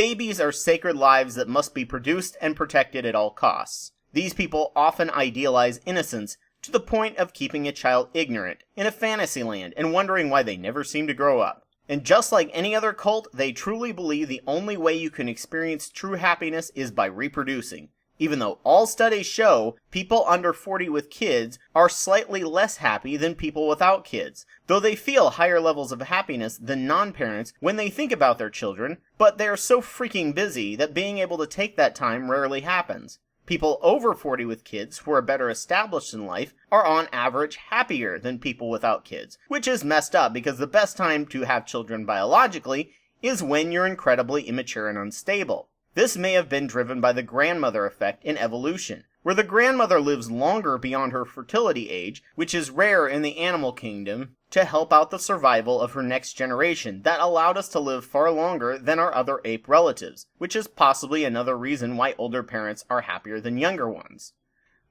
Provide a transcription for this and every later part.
Babies are sacred lives that must be produced and protected at all costs. These people often idealize innocence to the point of keeping a child ignorant in a fantasy land and wondering why they never seem to grow up. And just like any other cult, they truly believe the only way you can experience true happiness is by reproducing. Even though all studies show people under 40 with kids are slightly less happy than people without kids, though they feel higher levels of happiness than non-parents when they think about their children, but they are so freaking busy that being able to take that time rarely happens. People over 40 with kids who are better established in life are on average happier than people without kids, which is messed up because the best time to have children biologically is when you're incredibly immature and unstable. This may have been driven by the grandmother effect in evolution, where the grandmother lives longer beyond her fertility age, which is rare in the animal kingdom, to help out the survival of her next generation that allowed us to live far longer than our other ape relatives, which is possibly another reason why older parents are happier than younger ones.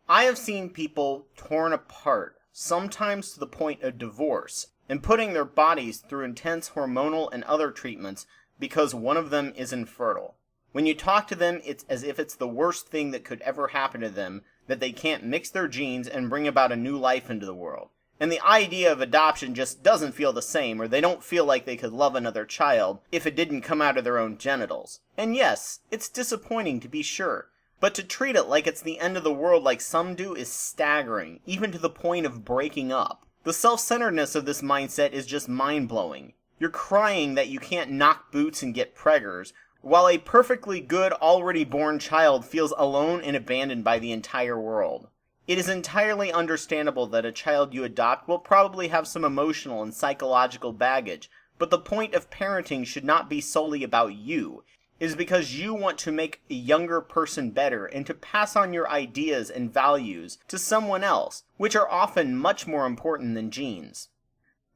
I have seen people torn apart, sometimes to the point of divorce, and putting their bodies through intense hormonal and other treatments because one of them is infertile. When you talk to them, it's as if it's the worst thing that could ever happen to them, that they can't mix their genes and bring about a new life into the world. And the idea of adoption just doesn't feel the same, or they don't feel like they could love another child if it didn't come out of their own genitals. And yes, it's disappointing to be sure, but to treat it like it's the end of the world like some do is staggering, even to the point of breaking up. The self-centeredness of this mindset is just mind-blowing. You're crying that you can't knock boots and get preggers, while a perfectly good, already born child feels alone and abandoned by the entire world. It is entirely understandable that a child you adopt will probably have some emotional and psychological baggage, but the point of parenting should not be solely about you. It is because you want to make a younger person better and to pass on your ideas and values to someone else, which are often much more important than genes.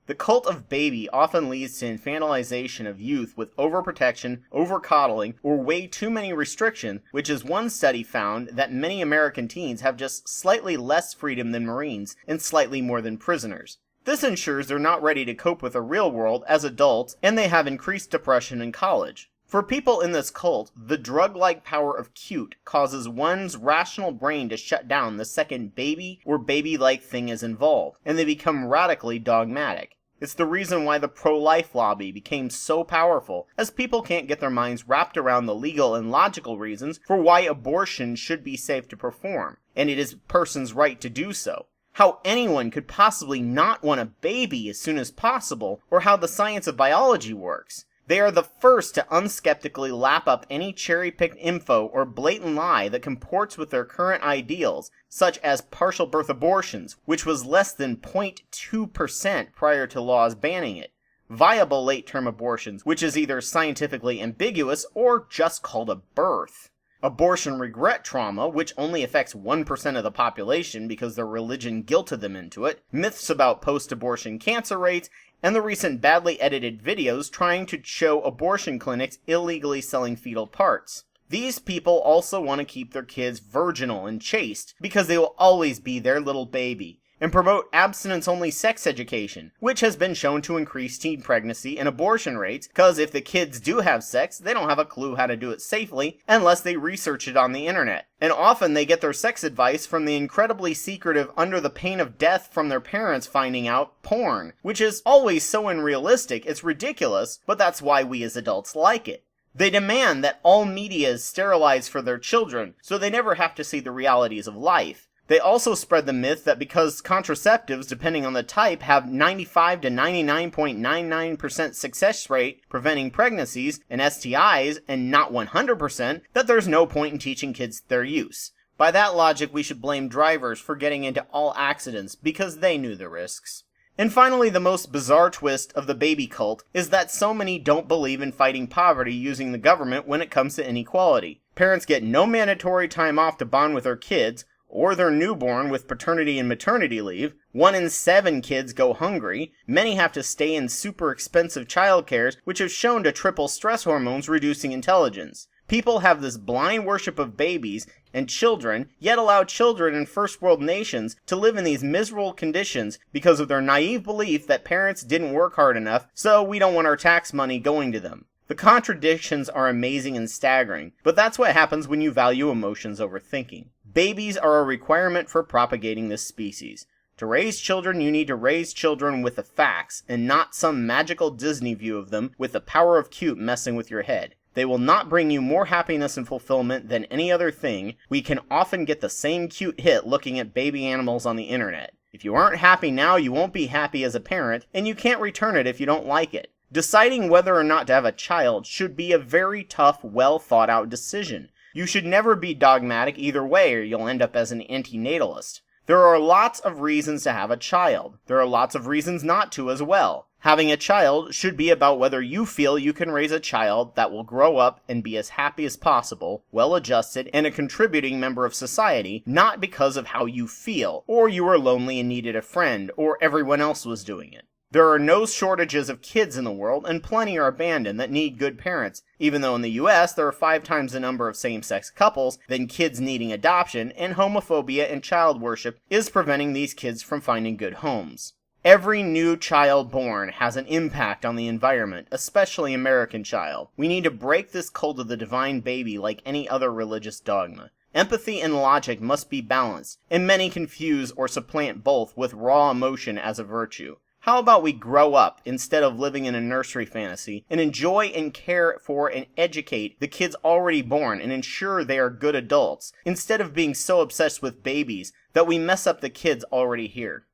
The cult of baby often leads to infantilization of youth with overprotection, overcoddling, or way too many restrictions, which is one study found that many American teens have just slightly less freedom than Marines and slightly more than prisoners. This ensures they're not ready to cope with the real world as adults, and they have increased depression in college. For people in this cult, the drug-like power of cute causes one's rational brain to shut down the second baby or baby-like thing is involved, and they become radically dogmatic. It's the reason why the pro-life lobby became so powerful, as people can't get their minds wrapped around the legal and logical reasons for why abortion should be safe to perform, and it is a person's right to do so. How anyone could possibly not want a baby as soon as possible, or how the science of biology works. They are the first to unskeptically lap up any cherry-picked info or blatant lie that comports with their current ideals, such as partial birth abortions, which was less than 0.2% prior to laws banning it. Viable late-term abortions, which is either scientifically ambiguous or just called a birth. Abortion regret trauma, which only affects 1% of the population because their religion guilted them into it. Myths about post-abortion cancer rates, and the recent badly edited videos trying to show abortion clinics illegally selling fetal parts. These people also want to keep their kids virginal and chaste because they will always be their little baby, and promote abstinence-only sex education, which has been shown to increase teen pregnancy and abortion rates, because if the kids do have sex, they don't have a clue how to do it safely unless they research it on the internet. And often they get their sex advice from the incredibly secretive under the pain of death from their parents finding out porn, which is always so unrealistic it's ridiculous, but that's why we as adults like it. They demand that all media is sterilized for their children, so they never have to see the realities of life. They also spread the myth that because contraceptives, depending on the type, have 95 to 99.99% success rate preventing pregnancies and STIs, and not 100%, that there's no point in teaching kids their use. By that logic, we should blame drivers for getting into all accidents because they knew the risks. And finally, the most bizarre twist of the baby cult is that so many don't believe in fighting poverty using the government when it comes to inequality. Parents get no mandatory time off to bond with their kids, or their newborn with paternity and maternity leave. 1 in 7 kids go hungry. Many have to stay in super expensive childcares, which have shown to triple stress hormones, reducing intelligence. People have this blind worship of babies and children, yet allow children in first world nations to live in these miserable conditions because of their naive belief that parents didn't work hard enough, so we don't want our tax money going to them. The contradictions are amazing and staggering, but that's what happens when you value emotions over thinking. Babies are a requirement for propagating this species. To raise children, you need to raise children with the facts, and not some magical Disney view of them with the power of cute messing with your head. They will not bring you more happiness and fulfillment than any other thing. We can often get the same cute hit looking at baby animals on the internet. If you aren't happy now, you won't be happy as a parent, and you can't return it if you don't like it. Deciding whether or not to have a child should be a very tough, well thought out decision. You should never be dogmatic either way, or you'll end up as an antinatalist. There are lots of reasons to have a child. There are lots of reasons not to as well. Having a child should be about whether you feel you can raise a child that will grow up and be as happy as possible, well-adjusted, and a contributing member of society, not because of how you feel, or you were lonely and needed a friend, or everyone else was doing it. There are no shortages of kids in the world, and plenty are abandoned that need good parents, even though in the US there are 5 times the number of same-sex couples than kids needing adoption, and homophobia and child worship is preventing these kids from finding good homes. Every new child born has an impact on the environment, especially American child. We need to break this cult of the divine baby like any other religious dogma. Empathy and logic must be balanced, and many confuse or supplant both with raw emotion as a virtue. How about we grow up instead of living in a nursery fantasy and enjoy and care for and educate the kids already born and ensure they are good adults instead of being so obsessed with babies that we mess up the kids already here?